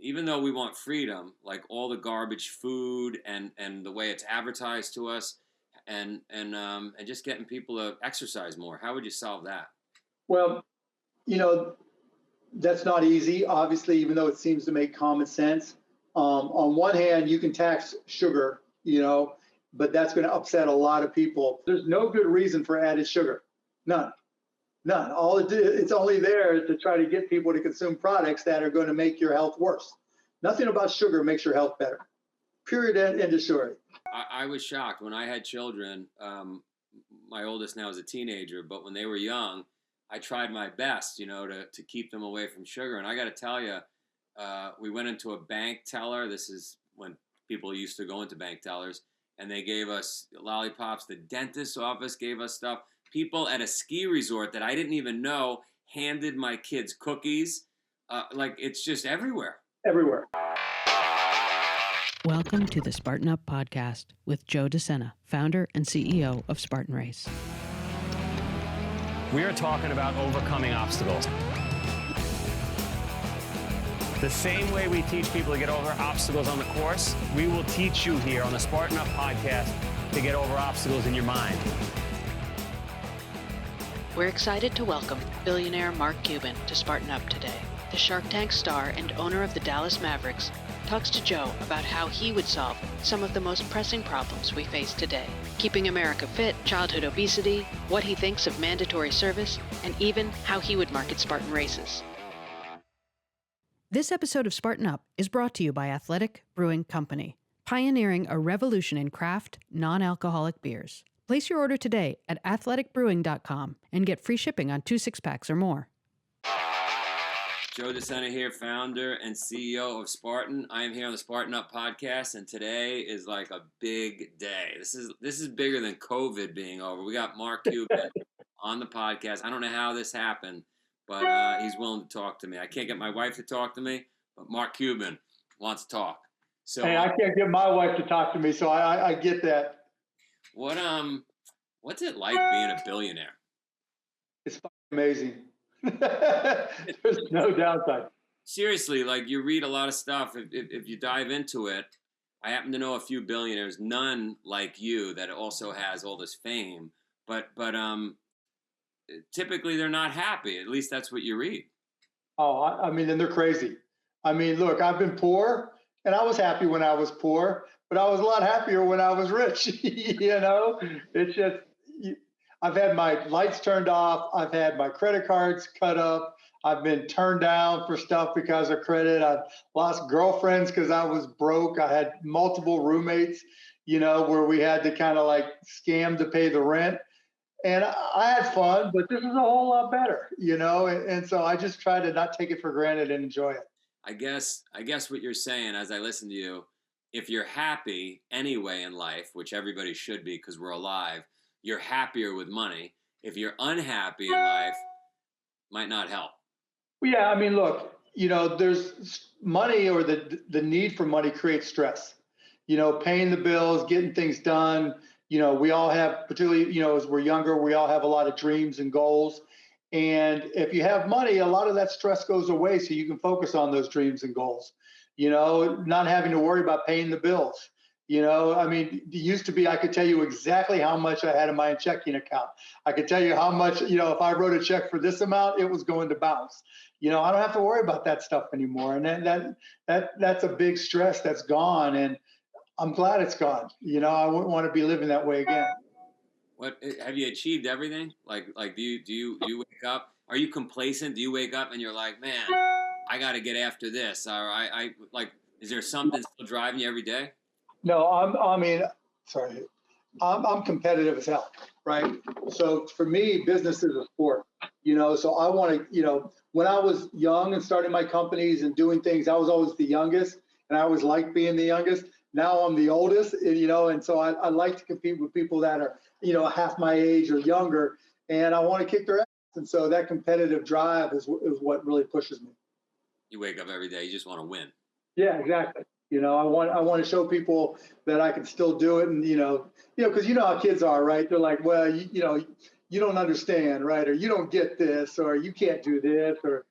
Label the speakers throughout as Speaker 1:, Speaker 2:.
Speaker 1: even though we want freedom, like all the garbage food and the way it's advertised to us, and just getting people to exercise more. How would you solve that?
Speaker 2: Well, you know, that's not easy, obviously, even though it seems to make common sense. On one hand, you can tax sugar, but that's going to upset a lot of people. There's no good reason for added sugar. None. None. It's only there to try to get people to consume products that are going to make your health worse. Nothing about sugar makes your health better. Period. End of story.
Speaker 1: I was shocked when I had children. My oldest now is a teenager, but when they were young, I tried my best, to keep them away from sugar. And I got to tell you, we went into a bank teller. This is when people used to go into bank tellers, and they gave us lollipops. The dentist's office gave us stuff. People at a ski resort that I didn't even know handed my kids cookies. It's just everywhere.
Speaker 2: Everywhere.
Speaker 3: Welcome to the Spartan Up podcast with Joe De Sena, founder and CEO of Spartan Race.
Speaker 4: We are talking about overcoming obstacles. The same way we teach people to get over obstacles on the course, we will teach you here on the Spartan Up podcast to get over obstacles in your mind.
Speaker 3: We're excited to welcome billionaire Mark Cuban to Spartan Up today. The Shark Tank star and owner of the Dallas Mavericks talks to Joe about how he would solve some of the most pressing problems we face today. Keeping America fit, childhood obesity, what he thinks of mandatory service, and even how he would market Spartan races. This episode of Spartan Up is brought to you by Athletic Brewing Company, pioneering a revolution in craft, non-alcoholic beers. Place your order today at athleticbrewing.com and get free shipping on 2 6-packs or more.
Speaker 1: Joe De Sena here, founder and CEO of Spartan. I am here on the Spartan Up podcast, and today is like a big day. This is bigger than COVID being over. We got Mark Cuban on the podcast. I don't know how this happened, but he's willing to talk to me. I can't get my wife to talk to me, but Mark Cuban wants to talk. So
Speaker 2: hey, I can't get my wife to talk to me, so I get that.
Speaker 1: What's it like being a billionaire?
Speaker 2: It's amazing. There's no downside.
Speaker 1: Seriously, like you read a lot of stuff. If you dive into it, I happen to know a few billionaires, none like you that also has all this fame. But typically they're not happy. At least that's what you read.
Speaker 2: Oh, I mean, and they're crazy. I mean, look, I've been poor, and I was happy when I was poor, but I was a lot happier when I was rich. It's just. I've had my lights turned off. I've had my credit cards cut up. I've been turned down for stuff because of credit. I've lost girlfriends because I was broke. I had multiple roommates, where we had to kind of like scam to pay the rent. And I had fun, but this is a whole lot better, and so I just try to not take it for granted and enjoy it.
Speaker 1: I guess what you're saying as I listen to you, if you're happy anyway in life, which everybody should be because we're alive, you're happier with money. If you're unhappy in life, might not help.
Speaker 2: Well, yeah, I mean, look, there's money, or the need for money creates stress. Paying the bills, getting things done. We all have, particularly, as we're younger, we all have a lot of dreams and goals. And if you have money, a lot of that stress goes away, so you can focus on those dreams and goals. Not having to worry about paying the bills. I mean, it used to be, I could tell you exactly how much I had in my checking account. I could tell you how much, if I wrote a check for this amount, it was going to bounce. I don't have to worry about that stuff anymore. And that's a big stress that's gone. And I'm glad it's gone. I wouldn't want to be living that way again.
Speaker 1: What have you achieved everything? Like do you wake up? Are you complacent? Do you wake up and you're like, man, I got to get after this? Or is there something still driving you every day?
Speaker 2: No, I'm competitive as hell, right? So for me, business is a sport, so I want to, when I was young and starting my companies and doing things, I was always the youngest, and I always liked being the youngest. Now I'm the oldest, and so I like to compete with people that are, half my age or younger, and I want to kick their ass. And so that competitive drive is what really pushes me.
Speaker 1: You wake up every day, you just want to win.
Speaker 2: Yeah, exactly. I want to show people that I can still do it, and because how kids are, right? They're like, well, you don't understand, right? Or you don't get this, or you can't do this, or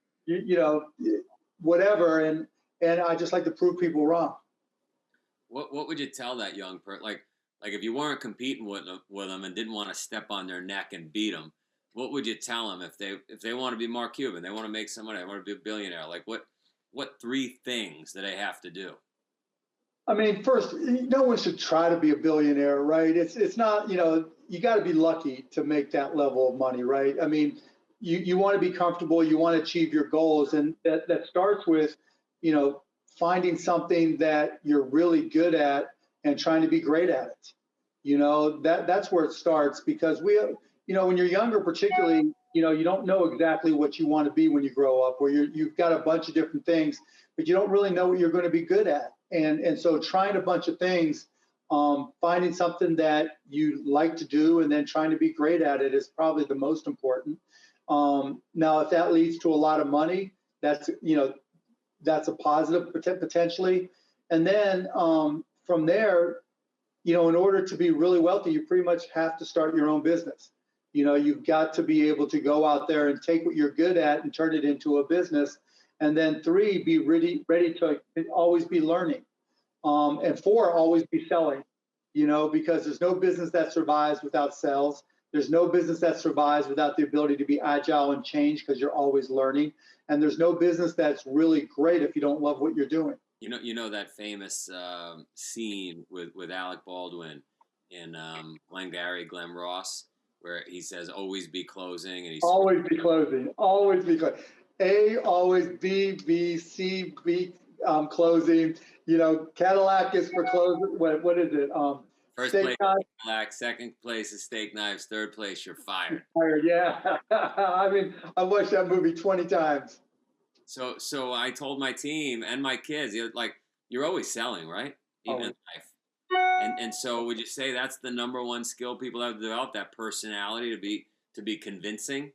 Speaker 2: whatever. and I just like to prove people wrong.
Speaker 1: What would you tell that young person? Like if you weren't competing with them and didn't want to step on their neck and beat them, what would you tell them if they want to be Mark Cuban, they want to make some money, they want to be a billionaire? Like what three things do they have to do?
Speaker 2: I mean, first, no one should try to be a billionaire, right? It's not, you got to be lucky to make that level of money, right? I mean, you want to be comfortable, you want to achieve your goals, and that starts with, finding something that you're really good at and trying to be great at it. That's where it starts, because when you're younger, particularly, you don't know exactly what you want to be when you grow up, or you've got a bunch of different things, but you don't really know what you're going to be good at. And so trying a bunch of things, finding something that you like to do and then trying to be great at it is probably the most important. Now, if that leads to a lot of money, that's a positive potentially. And then from there, in order to be really wealthy, you pretty much have to start your own business. You've got to be able to go out there and take what you're good at and turn it into a business. And then 3, be ready to always be learning. And 4, always be selling, because there's no business that survives without sales. There's no business that survives without the ability to be agile and change, because you're always learning. And there's no business that's really great if you don't love what you're doing.
Speaker 1: That famous scene with Alec Baldwin in Glengarry Glen Ross, where he says, always be closing. And he's
Speaker 2: always be closing, always be closing. A, always B, C, B, closing. Cadillac is for closing. What is it?
Speaker 1: First place, Cadillac. Second place is steak knives. Third place, you're fired.
Speaker 2: Fired, yeah. I mean, I watched that movie 20 times.
Speaker 1: So I told my team and my kids, you're always selling, right? Even in life. And so would you say that's the number one skill people have to develop, that personality to be convincing?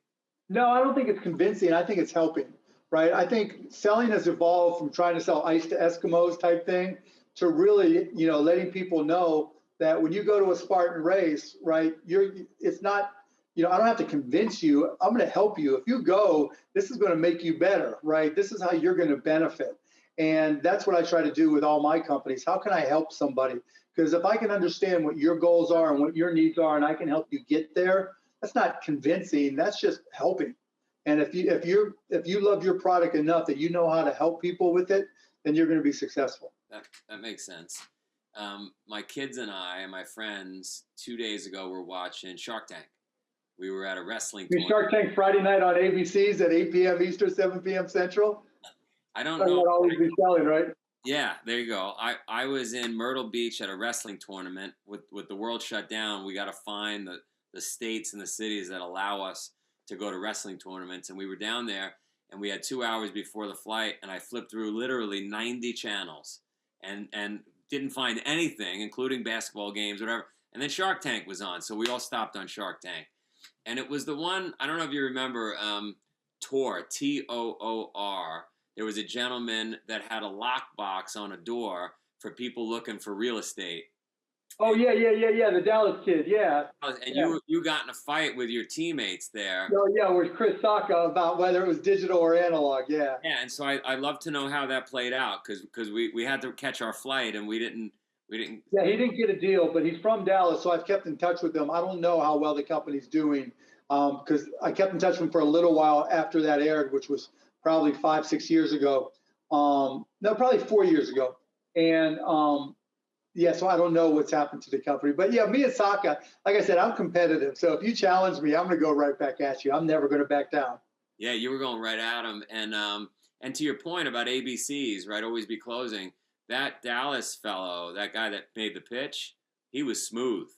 Speaker 2: No, I don't think it's convincing. I think it's helping, right? I think selling has evolved from trying to sell ice to Eskimos type thing to really, letting people know that when you go to a Spartan race, right, it's not, I don't have to convince you. I'm going to help you. If you go, this is going to make you better, right? This is how you're going to benefit. And that's what I try to do with all my companies. How can I help somebody? Because if I can understand what your goals are and what your needs are, and I can help you get there, that's not convincing. That's just helping. And if you love your product enough that you know how to help people with it, then you're going to be successful.
Speaker 1: That makes sense. My kids and I and my friends 2 days ago were watching Shark Tank. We were at a wrestling tournament.
Speaker 2: Shark Tank Friday night on ABC's at 8 p.m. Eastern, 7 p.m. Central.
Speaker 1: I don't know.
Speaker 2: Would always be selling, right?
Speaker 1: Yeah, there you go. I was in Myrtle Beach at a wrestling tournament. With the world shut down, we got to find the states and the cities that allow us to go to wrestling tournaments. And we were down there, and we had 2 hours before the flight, and I flipped through literally 90 channels and didn't find anything, including basketball games, whatever. And then Shark Tank was on, so we all stopped on Shark Tank. And it was the one, I don't know if you remember, Tor, Toor. There was a gentleman that had a lockbox on a door for people looking for real estate.
Speaker 2: Oh, yeah, the Dallas kid, yeah.
Speaker 1: And you got in a fight with your teammates there.
Speaker 2: Oh, yeah, with Chris Sacca about whether it was digital or analog, yeah.
Speaker 1: Yeah, and so I'd love to know how that played out, because we had to catch our flight, and we didn't.
Speaker 2: Yeah, he didn't get a deal, but he's from Dallas, so I've kept in touch with him. I don't know how well the company's doing, because I kept in touch with him for a little while after that aired, which was probably 5-6 years ago. No, probably 4 years ago. And yeah, so I don't know what's happened to the company. But yeah, me and Sacca, like I said, I'm competitive. So if you challenge me, I'm going to go right back at you. I'm never going to back down.
Speaker 1: Yeah, you were going right at him. And to your point about ABCs, right, always be closing, that Dallas fellow, that guy that made the pitch, he was smooth.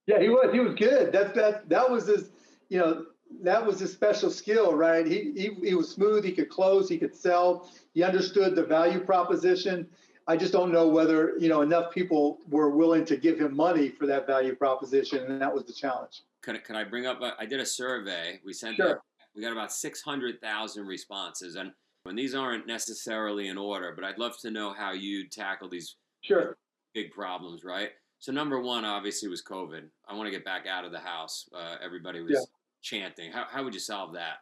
Speaker 2: Yeah, he was. He was good. That was his, that was his special skill, right? He was smooth. He could close. He could sell. He understood the value proposition. I just don't know whether, enough people were willing to give him money for that value proposition, and that was the challenge.
Speaker 1: Could I bring up, I did a survey. We sent
Speaker 2: Sure.
Speaker 1: out, we got about 600,000 responses, and these aren't necessarily in order, but I'd love to know how you tackle these
Speaker 2: Sure.
Speaker 1: big problems, right? So number one, obviously, was COVID. I want to get back out of the house. Everybody was chanting. How would you solve that?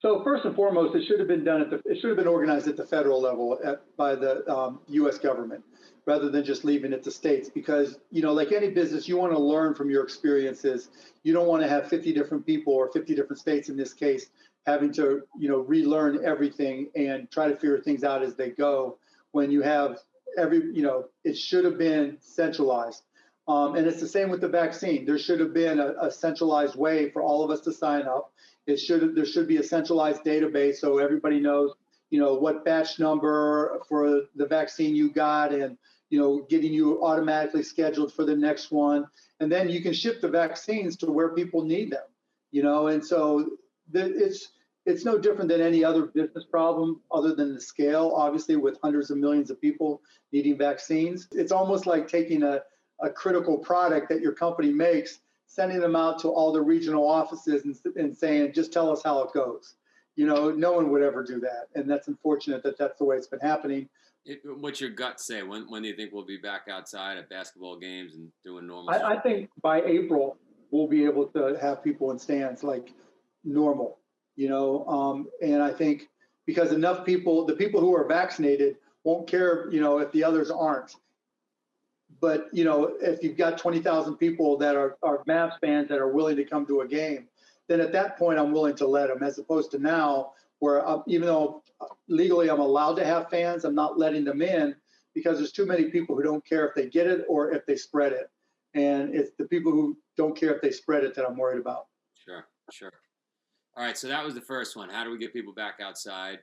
Speaker 2: So first and foremost, it should have been done it should have been organized at the federal level by the U.S. government, rather than just leaving it to states. Because, like any business, you want to learn from your experiences. You don't want to have 50 different people, or 50 different states in this case, having to, relearn everything and try to figure things out as they go. When you have it should have been centralized. And it's the same with the vaccine. There should have been a centralized way for all of us to sign up. There should be a centralized database so everybody knows, what batch number for the vaccine you got, and, getting you automatically scheduled for the next one. And then you can ship the vaccines to where people need them, and so it's no different than any other business problem other than the scale, obviously, with hundreds of millions of people needing vaccines. It's almost like taking a critical product that your company makes, sending them out to all the regional offices and saying, just tell us how it goes. No one would ever do that. And that's unfortunate that that's the way it's been happening.
Speaker 1: What's your gut say? When do you think we'll be back outside at basketball games and doing normal
Speaker 2: I think by April, we'll be able to have people in stands like normal, and I think because enough people, the people who are vaccinated won't care, if the others aren't. But, if you've got 20,000 people that are Mavs fans that are willing to come to a game, then at that point I'm willing to let them, as opposed to now where even though legally I'm allowed to have fans, I'm not letting them in because there's too many people who don't care if they get it or if they spread it. And it's the people who don't care if they spread it that I'm worried about.
Speaker 1: Sure. All right, so that was the first one. How do we get people back outside?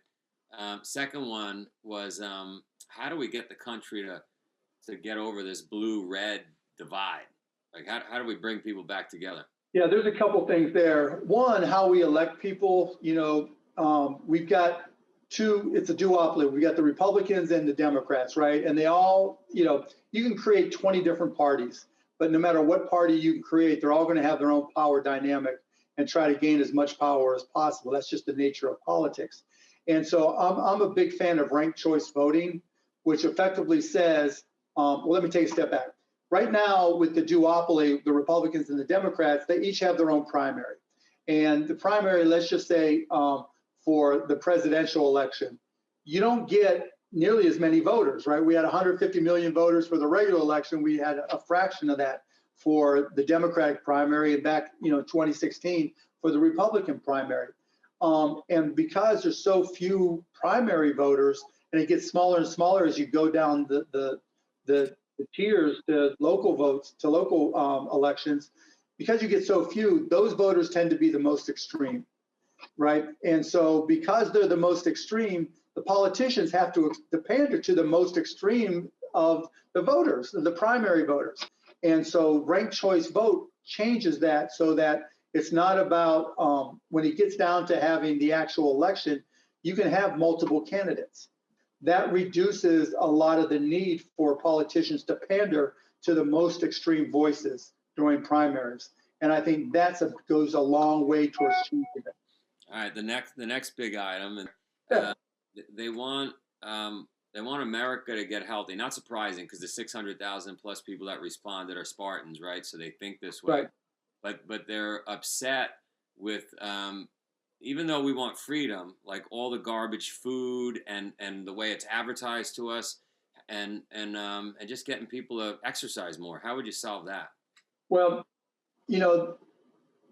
Speaker 1: Second one was how do we get the country to get over this blue-red divide? Like, how do we bring people back together?
Speaker 2: Yeah, there's a couple things there. One, how we elect people. We've got it's a duopoly. We got the Republicans and the Democrats, right? And they all, you can create 20 different parties, but no matter what party you can create, they're all going to have their own power dynamic and try to gain as much power as possible. That's just the nature of politics. And so I'm a big fan of ranked choice voting, which effectively says, let me take a step back. Right now, with the duopoly, the Republicans and the Democrats, they each have their own primary. And the primary, let's just say, for the presidential election, you don't get nearly as many voters, right? We had 150 million voters for the regular election. We had a fraction of that for the Democratic primary, and back, 2016 for the Republican primary. And because there's so few primary voters, and it gets smaller and smaller as you go down the tiers to local votes, to local elections, because you get so few, those voters tend to be the most extreme, right? And so because they're the most extreme, the politicians have to pander to the most extreme of the voters, the primary voters. And so ranked choice vote changes that so that it's not about when it gets down to having the actual election, you can have multiple candidates. That reduces a lot of the need for politicians to pander to the most extreme voices during primaries. And I think goes a long way towards changing it.
Speaker 1: All right, the next big item, they want America to get healthy. Not surprising, because the 600,000 plus people that responded are Spartans, right? So they think this way. Right. But they're upset with even though we want freedom, like all the garbage food and the way it's advertised to us, and just getting people to exercise more. How would you solve that?
Speaker 2: Well,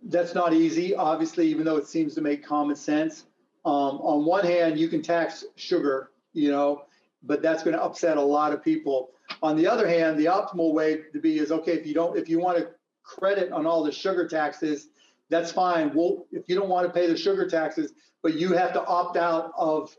Speaker 2: that's not easy, obviously, even though it seems to make common sense. On one hand, you can tax sugar, but that's going to upset a lot of people. On the other hand, the optimal way to be is, okay, if you want to credit on all the sugar taxes, that's fine. Well, if you don't want to pay the sugar taxes, but you have to opt out of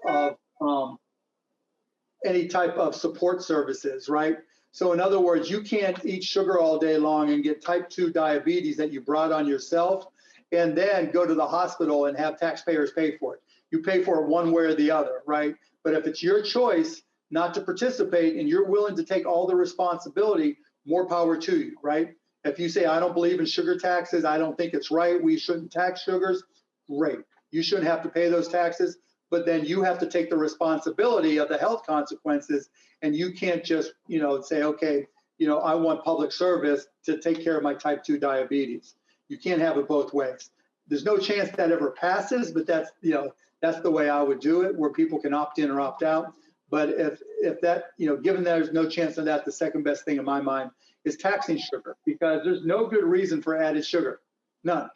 Speaker 2: any type of support services, right? So in other words, you can't eat sugar all day long and get type 2 diabetes that you brought on yourself and then go to the hospital and have taxpayers pay for it. You pay for it one way or the other, right? But if it's your choice not to participate and you're willing to take all the responsibility, more power to you, right? If you say, I don't believe in sugar taxes, I don't think it's right, we shouldn't tax sugars, great. You shouldn't have to pay those taxes, but then you have to take the responsibility of the health consequences, and you can't just, say, okay, I want public service to take care of my type 2 diabetes. You can't have it both ways. there's no chance that ever passes, but that's the way I would do it, where people can opt in or opt out. But if that, given there's no chance of that, the second best thing in my mind is taxing sugar, because there's no good reason for added sugar. None.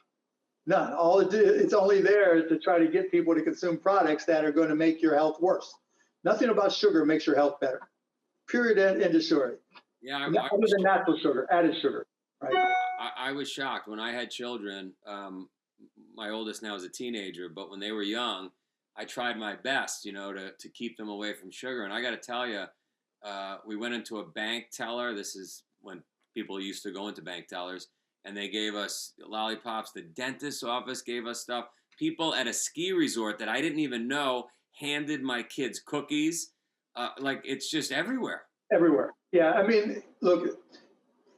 Speaker 2: All it's only there to try to get people to consume products that are going to make your health worse. Nothing about sugar makes your health better. Period. End of story.
Speaker 1: Yeah,
Speaker 2: Other than natural sugar, added sugar, right?
Speaker 1: I was shocked when I had children. My oldest now is a teenager, but when they were young, I tried my best, to keep them away from sugar. And I got to tell you, we went into a bank teller. This is when people used to go into bank tellers, and they gave us lollipops. The dentist's office gave us stuff. People at a ski resort that I didn't even know handed my kids cookies. It's just everywhere.
Speaker 2: Everywhere. Yeah. I mean, look,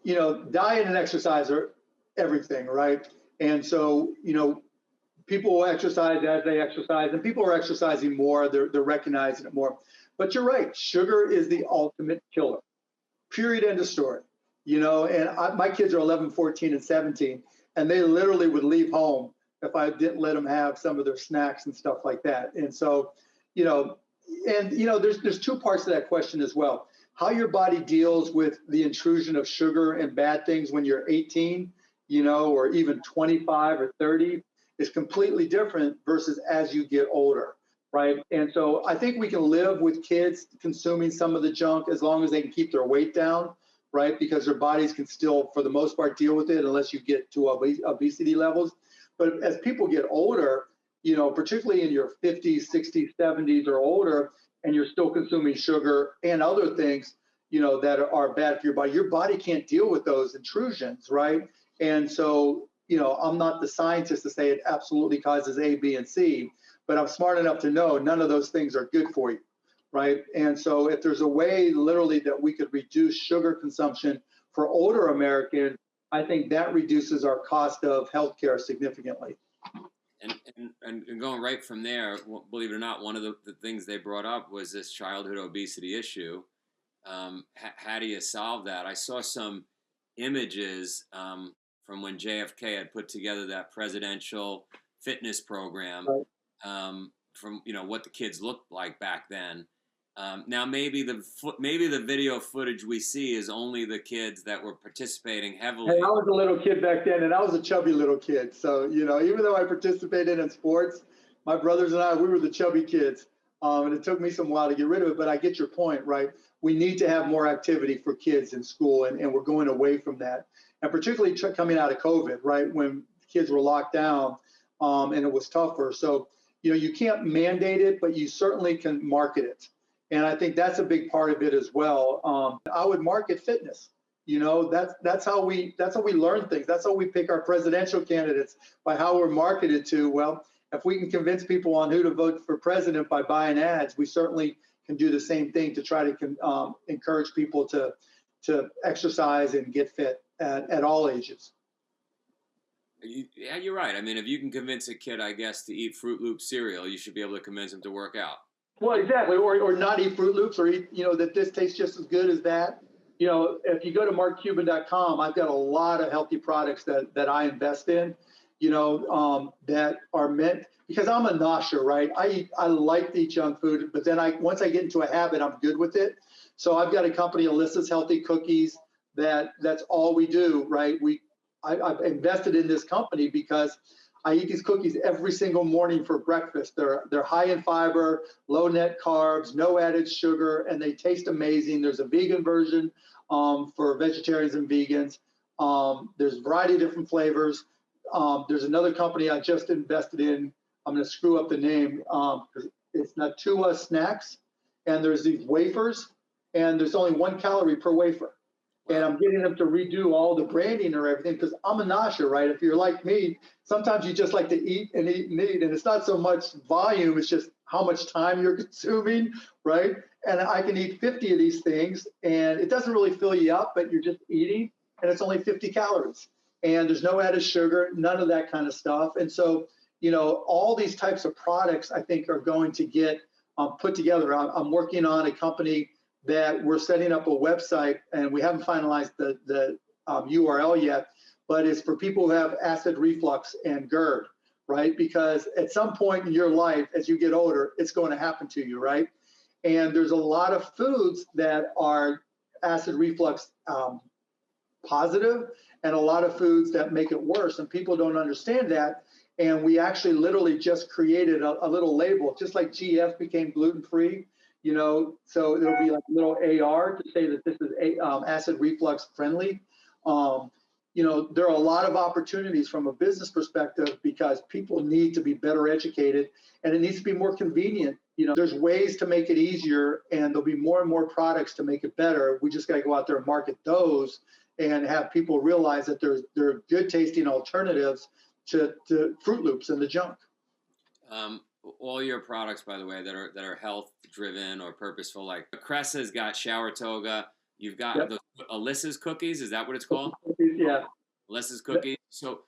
Speaker 2: diet and exercise are everything, right? And so, people will exercise as they exercise, and people are exercising more. They're recognizing it more. But you're right. Sugar is the ultimate killer. Period. End of story. And my kids are 11, 14, and 17, and they literally would leave home if I didn't let them have some of their snacks and stuff like that. And so, there's two parts to that question as well. How your body deals with the intrusion of sugar and bad things when you're 18, or even 25 or 30 is completely different versus as you get older, right? And so I think we can live with kids consuming some of the junk as long as they can keep their weight down, right? Because their bodies can still, for the most part, deal with it unless you get to obesity levels. But as people get older, particularly in your 50s, 60s, 70s or older, and you're still consuming sugar and other things, that are bad for your body can't deal with those intrusions, right? And so, I'm not the scientist to say it absolutely causes A, B, and C, but I'm smart enough to know none of those things are good for you, right? And so if there's a way literally that we could reduce sugar consumption for older Americans, I think that reduces our cost of healthcare significantly.
Speaker 1: And going right from there, believe it or not, one of the things they brought up was this childhood obesity issue. How do you solve that? I saw some images from when JFK had put together that presidential fitness program, right. From what the kids looked like back then. Now maybe the video footage we see is only the kids that were participating heavily.
Speaker 2: Hey, I was a little kid back then, and I was a chubby little kid. So even though I participated in sports, my brothers and I, we were the chubby kids, and it took me some while to get rid of it. But I get your point, right? We need to have more activity for kids in school, and we're going away from that. And particularly coming out of COVID, right, when kids were locked down, and it was tougher. So you can't mandate it, but you certainly can market it. And I think that's a big part of it as well. I would market fitness. That's how we learn things. That's how we pick our presidential candidates, by how we're marketed to. Well, if we can convince people on who to vote for president by buying ads, we certainly can do the same thing to try to encourage people to exercise and get fit at all ages.
Speaker 1: Yeah, you're right. I mean, if you can convince a kid, I guess, to eat Fruit Loop cereal, you should be able to convince him to work out.
Speaker 2: Well, exactly, or not eat Fruit Loops, or eat, that this tastes just as good as that. If you go to markcuban.com, I've got a lot of healthy products that I invest in, that are meant, because I'm a nosher, right? I like to eat junk food, but then once I get into a habit, I'm good with it. So I've got a company, Alyssa's Healthy Cookies, that's all we do, right? I've invested in this company because I eat these cookies every single morning for breakfast. They're high in fiber, low net carbs, no added sugar, and they taste amazing. There's a vegan version for vegetarians and vegans. There's a variety of different flavors. There's another company I just invested in. I'm going to screw up the name because it's Natua Snacks, and there's these wafers, and there's only 1 calorie per wafer. And I'm getting them to redo all the branding or everything, because I'm a nosher, right? If you're like me, sometimes you just like to eat and eat and eat, and it's not so much volume, it's just how much time you're consuming, right? And I can eat 50 of these things, and it doesn't really fill you up, but you're just eating, and it's only 50 calories. And there's no added sugar, none of that kind of stuff. And so, all these types of products, I think, are going to get put together. I'm working on a company that we're setting up a website, and we haven't finalized the URL yet, but it's for people who have acid reflux and GERD, right? Because at some point in your life, as you get older, it's going to happen to you, right? And there's a lot of foods that are acid reflux positive, and a lot of foods that make it worse. And people don't understand that. And we actually literally just created a little label, just like GF became gluten-free, you know, so there'll be like a little AR to say that this is acid reflux friendly. You know, there are a lot of opportunities from a business perspective because people need to be better educated, and it needs to be more convenient. You know, there's ways to make it easier, and there'll be more and more products to make it better. We just got to go out there and market those and have people realize that there are good tasting alternatives to Fruit Loops and the junk.
Speaker 1: All your products, by the way, that are health driven or purposeful, like Cressa's got shower toga. You've got those Alyssa's cookies. Is that what it's called?
Speaker 2: Yeah.
Speaker 1: Alyssa's cookies. So,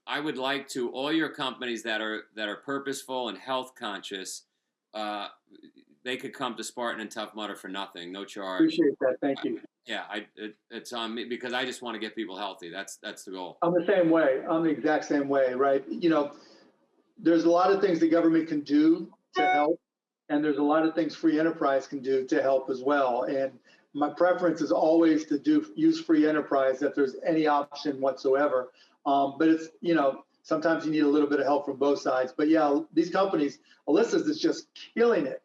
Speaker 1: I would like to all your companies that are purposeful and health conscious. They could come to Spartan and Tough Mudder for nothing, no charge.
Speaker 2: Appreciate that. Thank you.
Speaker 1: Yeah, it's on me because I just want to get people healthy. That's the goal.
Speaker 2: I'm the same way. I'm the exact same way, right? You know, there's a lot of things the government can do to help, and there's a lot of things free enterprise can do to help as well. And my preference is always to use free enterprise if there's any option whatsoever. But it's, you know, sometimes you need a little bit of help from both sides. But yeah, these companies, Alyssa's is just killing it.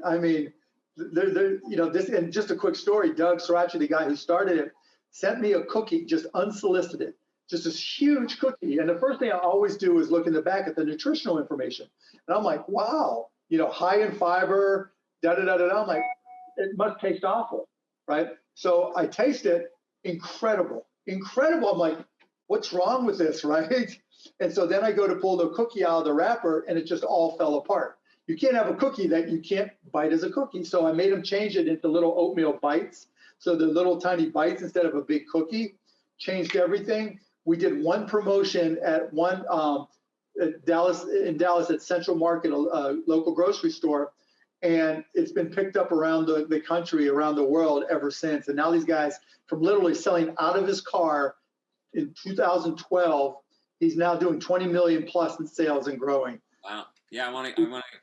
Speaker 2: I mean, they're you know, this, and just a quick story, Doug Sriracha, the guy who started it, sent me a cookie, just unsolicited, just this huge cookie. And the first thing I always do is look in the back at the nutritional information. And I'm like, wow, you know, high in fiber, I'm like, it must taste awful, right? So I taste it, incredible. I'm like, what's wrong with this, right? And so then I go to pull the cookie out of the wrapper, and it just all fell apart. You can't have a cookie that you can't bite as a cookie. So I made them change it into little oatmeal bites. So the little tiny bites instead of a big cookie, changed everything. We did one promotion at one Dallas at Central Market, a local grocery store. And it's been picked up around the country, around the world ever since. And now these guys, from literally selling out of his car in 2012, he's now doing 20 million plus in sales and growing.
Speaker 1: Wow. Yeah,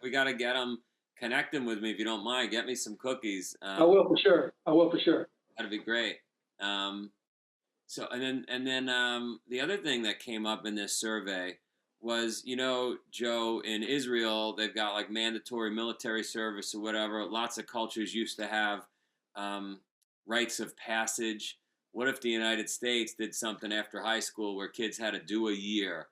Speaker 1: we got to get them, connect them with me if you don't mind. Get me some cookies.
Speaker 2: I will for sure.
Speaker 1: That'd be great. So, and then the other thing that came up in this survey was, you know, Joe, in Israel, they've got like mandatory military service or whatever. Lots of cultures used to have rites of passage. What if the United States did something after high school where kids had to do a year?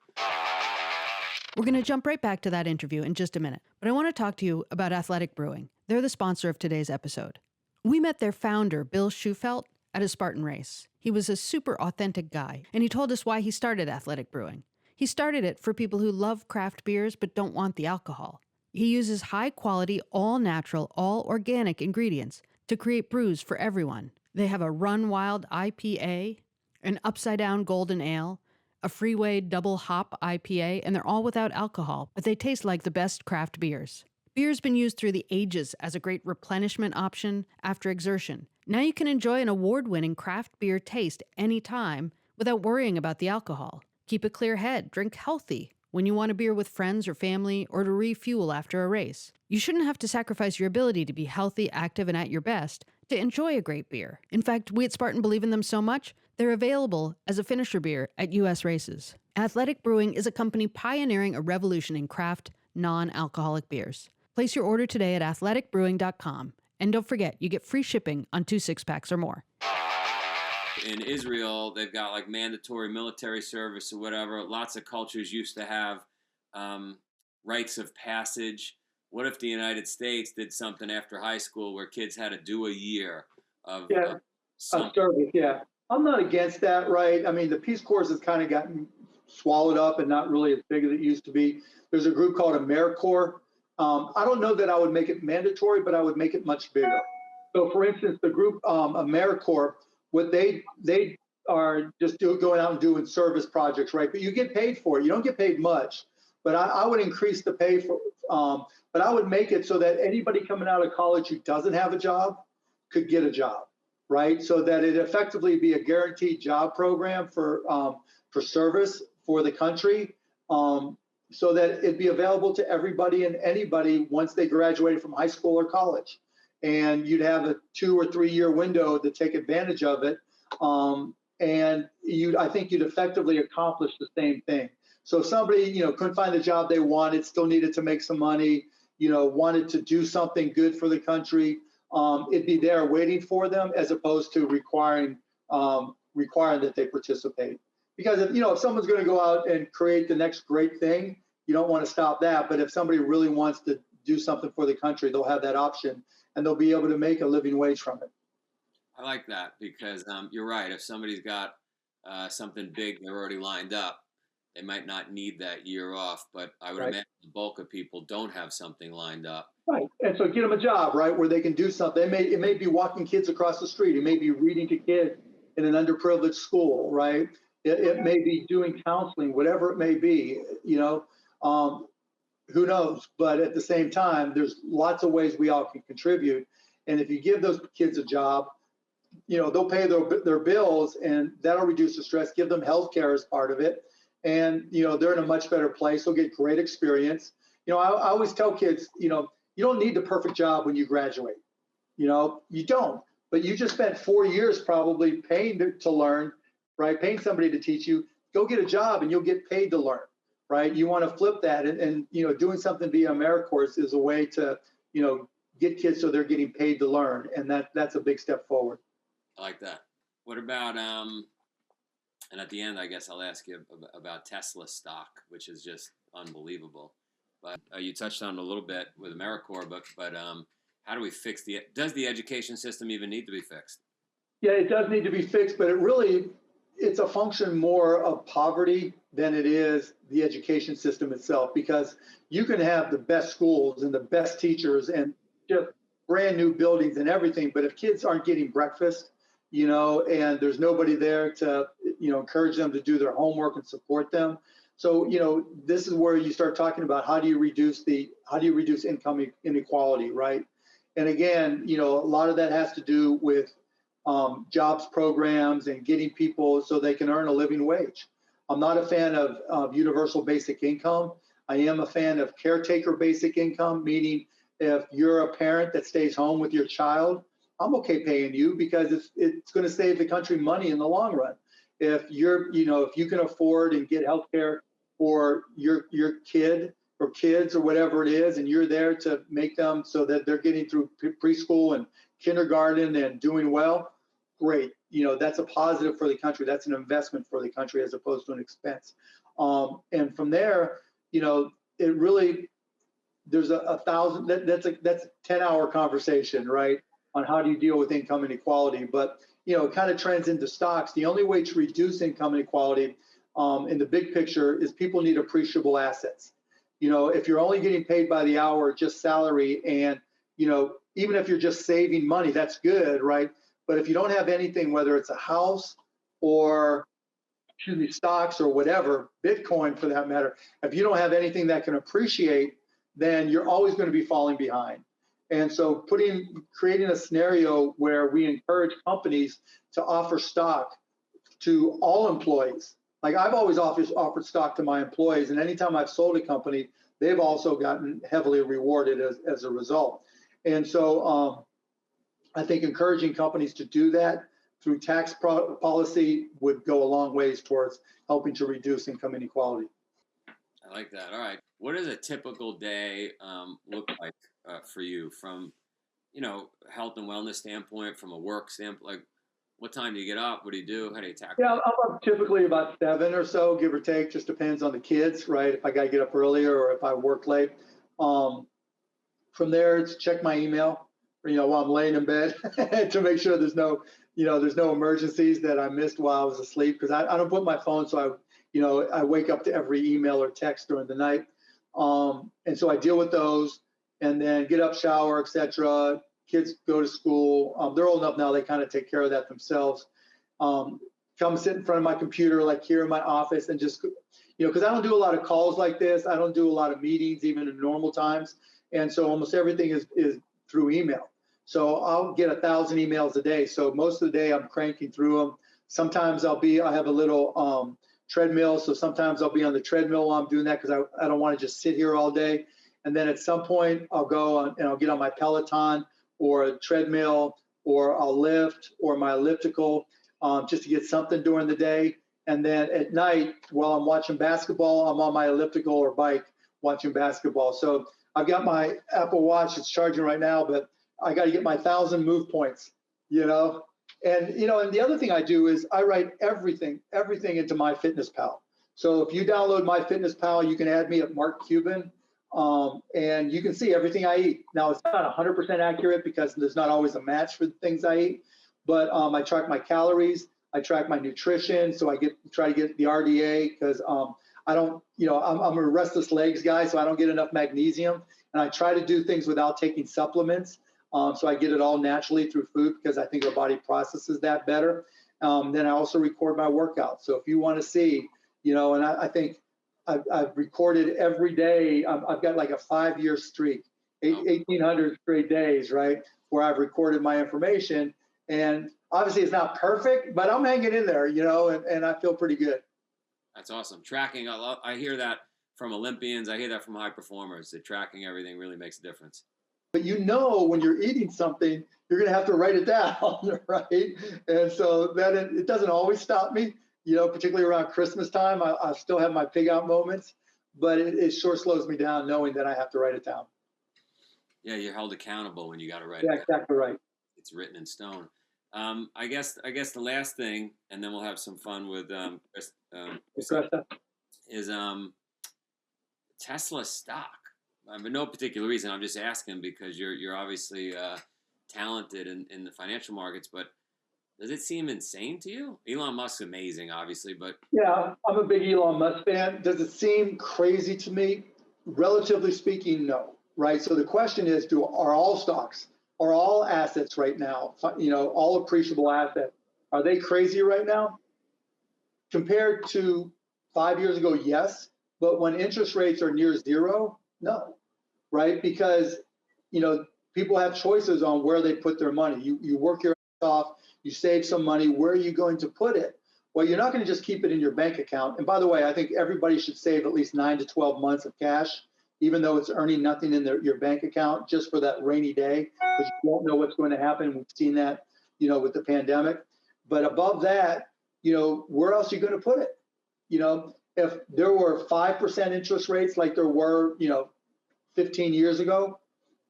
Speaker 5: We're going to jump right back to that interview in just a minute, but I want to talk to you about Athletic Brewing. They're the sponsor of today's episode. We met their founder, Bill Schufelt, at a Spartan race. He was a super authentic guy, and he told us why he started Athletic Brewing. He started it for people who love craft beers but don't want the alcohol. He uses high-quality, all-natural, all-organic ingredients to create brews for everyone. They have a Run Wild IPA, an Upside Down Golden Ale, a Freeway Double Hop IPA, and they're all without alcohol, but they taste like the best craft beers. Beer's been used through the ages as a great replenishment option after exertion. Now you can enjoy an award-winning craft beer taste anytime without worrying about the alcohol. Keep a clear head, drink healthy when you want a beer with friends or family or to refuel after a race. You shouldn't have to sacrifice your ability to be healthy, active, and at your best to enjoy a great beer. In fact, we at Spartan believe in them so much, they're available as a finisher beer at U.S. races. Athletic Brewing is a company pioneering a revolution in craft, non-alcoholic beers. Place your order today at athleticbrewing.com. And don't forget, you get free shipping on 2 6-packs or more.
Speaker 1: In Israel, they've got like mandatory military service or whatever. Lots of cultures used to have rites of passage. What if the United States did something after high school where kids had to do a year of
Speaker 2: service? Yeah, I'm not against that, right? I mean, the Peace Corps has kind of gotten swallowed up and not really as big as it used to be. There's a group called AmeriCorps. I don't know that I would make it mandatory, but I would make it much bigger. So, for instance, the group AmeriCorps, what they are just going out and doing service projects, right? But you get paid for it. You don't get paid much, but I would increase the pay for. But I would make it so that anybody coming out of college who doesn't have a job could get a job, right? So that it effectively be a guaranteed job program for service for the country, so that it'd be available to everybody and anybody once they graduated from high school or college. And you'd have a 2 or 3 year window to take advantage of it. And I think you'd effectively accomplish the same thing. So if somebody, couldn't find the job they wanted, still needed to make some money, wanted to do something good for the country, it'd be there waiting for them, as opposed to requiring that they participate. Because if someone's going to go out and create the next great thing, you don't want to stop that. But if somebody really wants to do something for the country, they'll have that option, and they'll be able to make a living wage from it.
Speaker 1: I like that, because you're right. If somebody's got something big they're already lined up, they might not need that year off. But I would imagine the bulk of people don't have something lined up.
Speaker 2: Right. And so get them a job, right, where they can do something. It may be walking kids across the street. It may be reading to kids in an underprivileged school, right? It may be doing counseling, whatever it may be, who knows? But at the same time, there's lots of ways we all can contribute. And if you give those kids a job, they'll pay their bills, and that'll reduce the stress, give them health care as part of it. And, they're in a much better place. They'll get great experience. I always tell kids, you don't need the perfect job when you graduate. You don't. But you just spent 4 years probably paying to learn, right? Paying somebody to teach you. Go get a job and you'll get paid to learn, right? You want to flip that. And doing something via AmeriCourse is a way to, get kids so they're getting paid to learn. And that's a big step forward.
Speaker 1: I like that. What about, and at the end, I guess I'll ask you about Tesla stock, which is just unbelievable. But you touched on it a little bit with AmeriCorps, but how do we fix does the education system even need to be fixed?
Speaker 2: Yeah, it does need to be fixed, but it's a function more of poverty than it is the education system itself, because you can have the best schools and the best teachers and just brand new buildings and everything, but if kids aren't getting breakfast, and there's nobody there to, encourage them to do their homework and support them. So, this is where you start talking about how do you reduce income inequality, right? And again, a lot of that has to do with jobs programs and getting people so they can earn a living wage. I'm not a fan of universal basic income. I am a fan of caretaker basic income, meaning if you're a parent that stays home with your child, I'm okay paying you, because it's going to save the country money in the long run. If if you can afford and get health care for your kid or kids or whatever it is, and you're there to make them so that they're getting through preschool and kindergarten and doing well, great. That's a positive for the country. That's an investment for the country as opposed to an expense. And from there, it really, there's a thousand, that's a 10-hour conversation, right? On how do you deal with income inequality. But, it kind of trends into stocks. The only way to reduce income inequality in the big picture is people need appreciable assets. If you're only getting paid by the hour, just salary, and, even if you're just saving money, that's good, right? But if you don't have anything, whether it's a house or, stocks or whatever, Bitcoin for that matter, if you don't have anything that can appreciate, then you're always going to be falling behind. And so creating a scenario where we encourage companies to offer stock to all employees. Like I've always offered stock to my employees, and anytime I've sold a company, they've also gotten heavily rewarded as a result. And so I think encouraging companies to do that through tax policy would go a long ways towards helping to reduce income inequality.
Speaker 1: I like that. All right. What does a typical day look like for you from, health and wellness standpoint, from a work standpoint? Like, what time do you get up? What do you do? How do you tackle it?
Speaker 2: Yeah, I'm up typically about 7 or so, give or take. Just depends on the kids, right? If I got to get up earlier or if I work late. From there, it's check my email, while I'm laying in bed to make sure there's no emergencies that I missed while I was asleep, because I don't put my phone, so I wake up to every email or text during the night. And so I deal with those and then get up, shower, etc. Kids go to school. They're old enough now, they kind of take care of that themselves. Come sit in front of my computer, like here in my office, and just, because I don't do a lot of calls like this. I don't do a lot of meetings, even in normal times. And so almost everything is through email. So I'll get 1,000 emails a day. So most of the day I'm cranking through them. Sometimes I have a little treadmill. So sometimes I'll be on the treadmill while I'm doing that because I don't want to just sit here all day. And then at some point I'll go on and I'll get on my Peloton or a treadmill, or I'll lift or my elliptical just to get something during the day. And then at night, while I'm watching basketball, I'm on my elliptical or bike watching basketball. So I've got my Apple Watch, it's charging right now, but I got to get my 1,000 move points, you know? And, you know, and the other thing I do is I write everything into MyFitnessPal. So if you download MyFitnessPal, you can add me at Mark Cuban, and you can see everything I eat. Now, it's not 100% accurate because there's not always a match for the things I eat, but I track my calories. I track my nutrition, so I try to get the RDA because I don't, you know, I'm a restless legs guy, so I don't get enough magnesium, and I try to do things without taking supplements, so I get it all naturally through food because I think our body processes that better. Then I also record my workouts. So if you want to see, you know, and I think I've recorded every day. I've got like a 5-year streak, 1,800 straight days, right, where I've recorded my information. And obviously it's not perfect, but I'm hanging in there, you know, and I feel pretty good.
Speaker 1: That's awesome. Tracking, I hear that from Olympians. I hear that from high performers, that tracking everything really makes a difference.
Speaker 2: But you know, when you're eating something, you're going to have to write it down, right? And so that it doesn't always stop me, you know, particularly around Christmas time. I still have my pig out moments, but it sure slows me down knowing that I have to write it down.
Speaker 1: Yeah, you're held accountable when you got to write it down.
Speaker 2: Exactly right.
Speaker 1: It's written in stone. I guess the last thing, and then we'll have some fun with is Tesla stock. For no particular reason. I'm just asking because you're obviously talented in the financial markets, but does it seem insane to you? Elon Musk's amazing, obviously, but
Speaker 2: yeah, I'm a big Elon Musk fan. Does it seem crazy to me? Relatively speaking, no. Right. So the question is, are all stocks, are all assets right now, you know, all appreciable assets, are they crazy right now? Compared to 5 years ago, yes. But when interest rates are near zero, no. Right? Because, you know, people have choices on where they put their money. You work your ass off, you save some money. Where are you going to put it? Well, you're not going to just keep it in your bank account. And by the way, I think everybody should save at least 9 to 12 months of cash, even though it's earning nothing in your bank account, just for that rainy day, because you don't know what's going to happen. We've seen that, you know, with the pandemic. But above that, you know, where else are you going to put it? You know, if there were 5% interest rates like there were, you know, 15 years ago,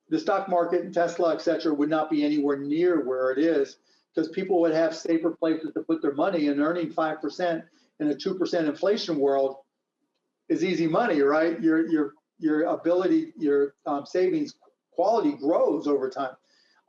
Speaker 2: the stock market and Tesla, et cetera, would not be anywhere near where it is, because people would have safer places to put their money, and earning 5% in a 2% inflation world is easy money, right? Your ability, your savings quality grows over time.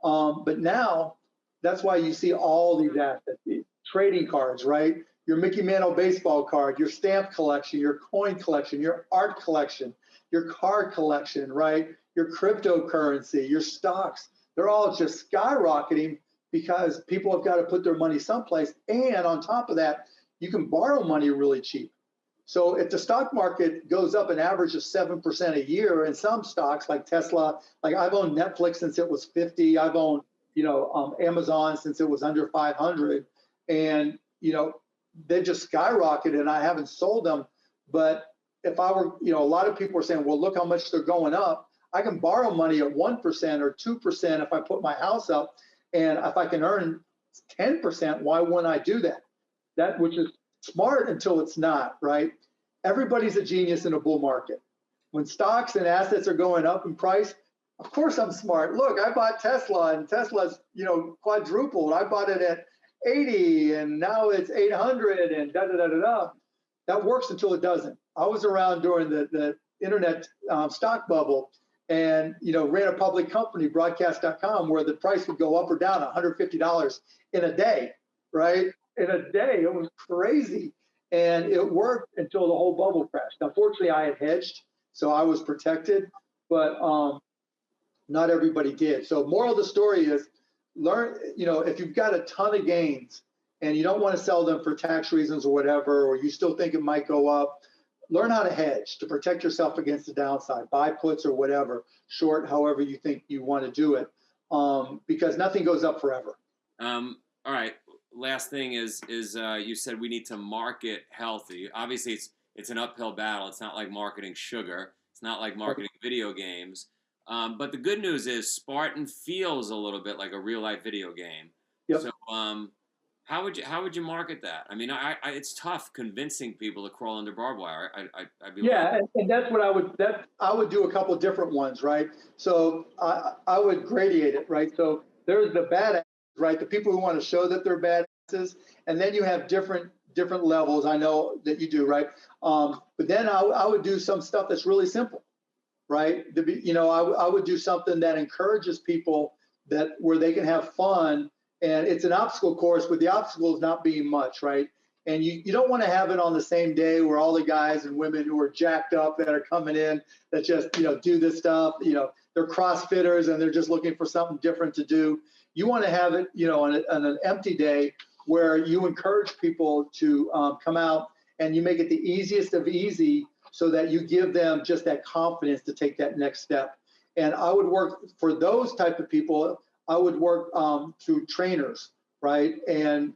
Speaker 2: But now, that's why you see all these assets, trading cards, right? Your Mickey Mantle baseball card, your stamp collection, your coin collection, your art collection, your car collection, right? Your cryptocurrency, your stocks, they're all just skyrocketing because people have got to put their money someplace. And on top of that, you can borrow money really cheap. So if the stock market goes up an average of 7% a year, and some stocks like Tesla, like I've owned Netflix since it was 50, I've owned, you know, Amazon since it was under 500, and, you know, they just skyrocketed and I haven't sold them. But if I were, you know, a lot of people are saying, well, look how much they're going up. I can borrow money at 1% or 2% if I put my house up. And if I can earn 10%, why wouldn't I do that? That, which is smart until it's not, right? Everybody's a genius in a bull market. When stocks and assets are going up in price, of course I'm smart. Look, I bought Tesla, and Tesla's, you know, quadrupled. I bought it at 80 and now it's 800 and da da da da da. That works until it doesn't. I was around during the internet stock bubble, and, you know, ran a public company, broadcast.com, where the price would go up or down $150 in a day, right? In a day. It was crazy. And it worked until the whole bubble crashed. Now, fortunately, I had hedged, so I was protected, but not everybody did. So moral of the story is, learn, you know, if you've got a ton of gains and you don't want to sell them for tax reasons or whatever, or you still think it might go up, learn how to hedge to protect yourself against the downside. Buy puts or whatever, short, however you think you want to do it, because nothing goes up forever.
Speaker 1: All right. last thing is you said we need to market healthy. Obviously, it's an uphill battle. It's not like marketing sugar. It's not like marketing video games. But the good news is Spartan feels a little bit like a real life video game.
Speaker 2: Yep.
Speaker 1: So how would you market that? I mean, it's tough convincing people to crawl under barbed wire. I'd be
Speaker 2: and that's what I would do a couple of different ones, right? So I would gradiate it, right? So there's the badasses, right? The people who want to show that they're badasses, and then you have different levels. I know that you do, right? But then I would do some stuff that's really simple, right? I would do something that encourages people where they can have fun. And it's an obstacle course with the obstacles not being much, right? And you don't want to have it on the same day where all the guys and women who are jacked up that are coming in that just, do this stuff, they're CrossFitters and they're just looking for something different to do. You want to have it, on an empty day where you encourage people to come out and you make it the easiest of easy so that you give them just that confidence to take that next step. And I would work for those type of people. I would work through trainers, right? And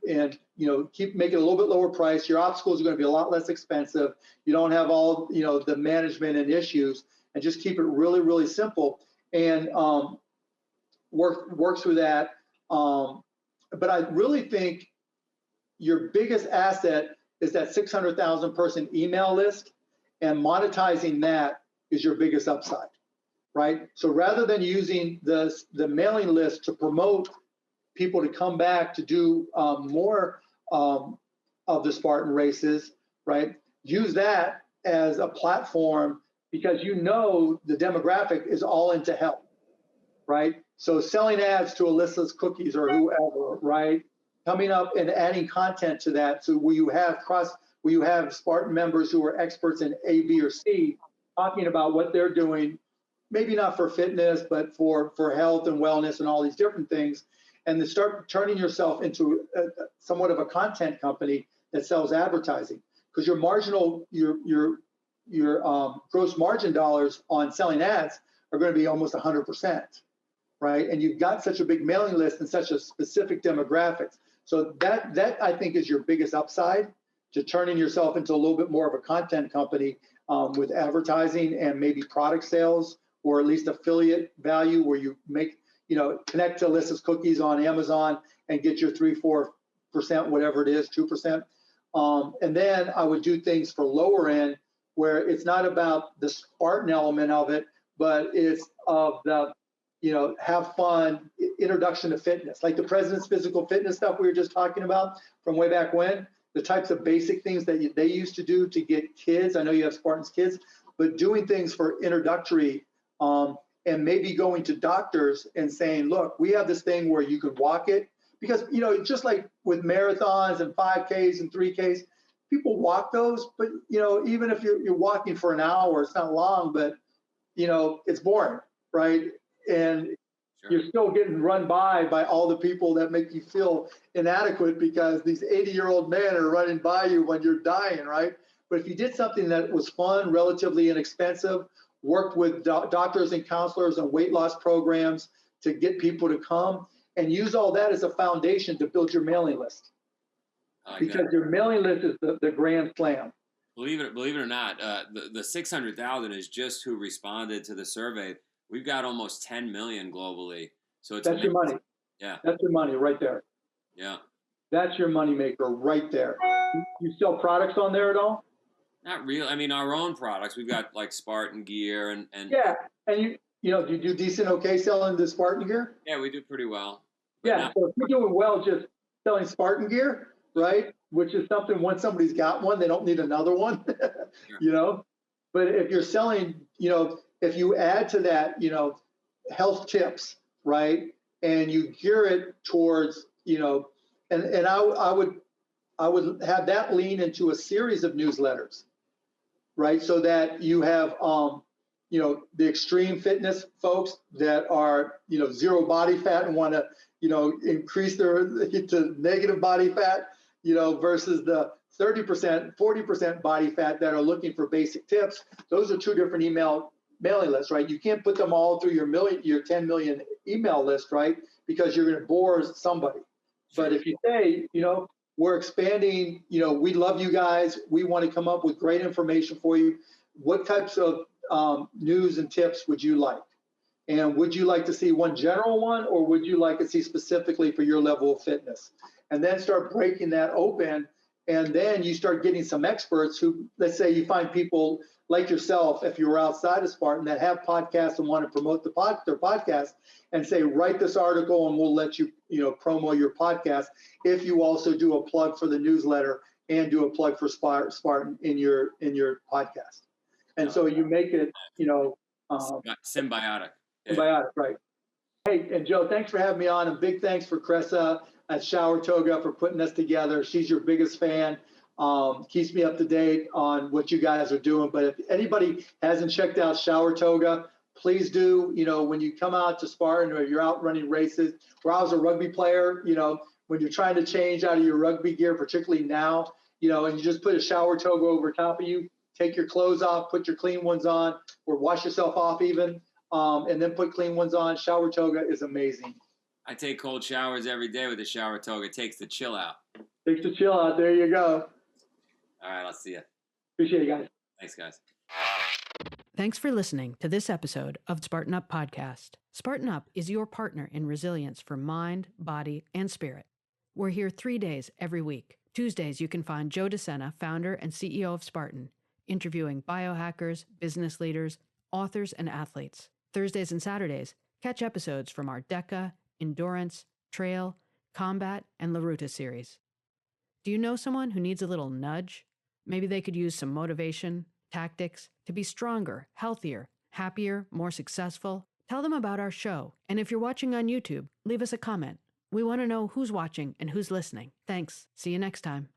Speaker 2: keep making it a little bit lower price. Your obstacles are going to be a lot less expensive. You don't have all, the management and issues, and just keep it really, really simple and work through that. But I really think your biggest asset is that 600,000 person email list, and monetizing that is your biggest upside. Right. So rather than using the mailing list to promote people to come back to do more of the Spartan races, right, use that as a platform because the demographic is all into health. Right. So selling ads to Alyssa's Cookies or whoever, right, coming up and adding content to that. So where you have Spartan members who are experts in A, B, or C talking about what they're doing. Maybe not for fitness, but for health and wellness and all these different things, and to start turning yourself into somewhat of a content company that sells advertising, because your gross margin dollars on selling ads are going to be almost 100%, right? And you've got such a big mailing list and such a specific demographics. So that I think is your biggest upside to turning yourself into a little bit more of a content company with advertising and maybe product sales, or at least affiliate value where you make, connect to Alyssa's Cookies on Amazon and get your 3-4%, whatever it is, 2%. And then I would do things for lower end where it's not about the Spartan element of it, but it's of the, have fun, introduction to fitness, like the President's Physical Fitness stuff we were just talking about from way back when, the types of basic things that they used to do to get kids. I know you have Spartans kids, but doing things for introductory. And maybe going to doctors and saying, look, we have this thing where you could walk it, because, just like with marathons and 5Ks and 3Ks, people walk those, but, even if you're walking for an hour, it's not long, but, it's boring, right? And you're still getting run by all the people that make you feel inadequate because these 80-year-old men are running by you when you're dying, right? But if you did something that was fun, relatively inexpensive, worked with doctors and counselors and weight loss programs to get people to come, and use all that as a foundation to build your mailing list. Because your mailing list is the grand slam.
Speaker 1: Believe it or not, the 600,000 is just who responded to the survey. We've got almost 10 million globally. So it's
Speaker 2: that's your money.
Speaker 1: Yeah.
Speaker 2: That's your money right there.
Speaker 1: Yeah.
Speaker 2: That's your money maker right there. You sell products on there at all?
Speaker 1: Not real. I mean, our own products. We've got like Spartan gear and
Speaker 2: yeah. And do you do decent okay selling the Spartan gear?
Speaker 1: Yeah, we do pretty well.
Speaker 2: Yeah. So if you're doing well just selling Spartan gear, right? Which is something once somebody's got one, they don't need another one,
Speaker 1: Sure.
Speaker 2: But if you're selling, if you add to that, health tips, right? And you gear it towards, and I would have that lean into a series of newsletters, right? So that you have, the extreme fitness folks that are, zero body fat and want to, increase to negative body fat, versus the 30%, 40% body fat that are looking for basic tips. Those are two different mailing lists, right? You can't put them all through your 10 million email list, right? Because you're going to bore somebody. But if you say, we're expanding, we love you guys. We want to come up with great information for you. What types of news and tips would you like? And would you like to see one general one, or would you like to see specifically for your level of fitness? And then start breaking that open. And then you start getting some experts who, let's say you find people like yourself, if you were outside of Spartan, that have podcasts and want to promote their podcast, and say, write this article and we'll let you, promo your podcast if you also do a plug for the newsletter and do a plug for Spartan in your podcast. And so you make it,
Speaker 1: symbiotic.
Speaker 2: Symbiotic, right. Hey, and Joe, thanks for having me on, and big thanks for Cressa at Shower Toga for putting us together. She's your biggest fan. Keeps me up to date on what you guys are doing. But if anybody hasn't checked out Shower Toga, please do. When you come out to Spartan or you're out running races, where I was a rugby player, when you're trying to change out of your rugby gear, particularly now, and you just put a shower toga over top of you, take your clothes off, put your clean ones on, or wash yourself off even, and then put clean ones on. Shower toga is amazing.
Speaker 1: I take cold showers every day with the shower toga. It takes the chill out.
Speaker 2: Takes the chill out. There you go.
Speaker 1: All right, I'll see you.
Speaker 2: Appreciate it, guys.
Speaker 1: Thanks, guys.
Speaker 5: Thanks for listening to this episode of Spartan Up Podcast. Spartan Up is your partner in resilience for mind, body, and spirit. We're here 3 days every week. Tuesdays, you can find Joe De Sena, founder and CEO of Spartan, interviewing biohackers, business leaders, authors, and athletes. Thursdays and Saturdays, catch episodes from our DECA, Endurance, Trail, Combat, and La Ruta series. Do you know someone who needs a little nudge? Maybe they could use some motivation, tactics to be stronger, healthier, happier, more successful. Tell them about our show. And if you're watching on YouTube, leave us a comment. We want to know who's watching and who's listening. Thanks. See you next time.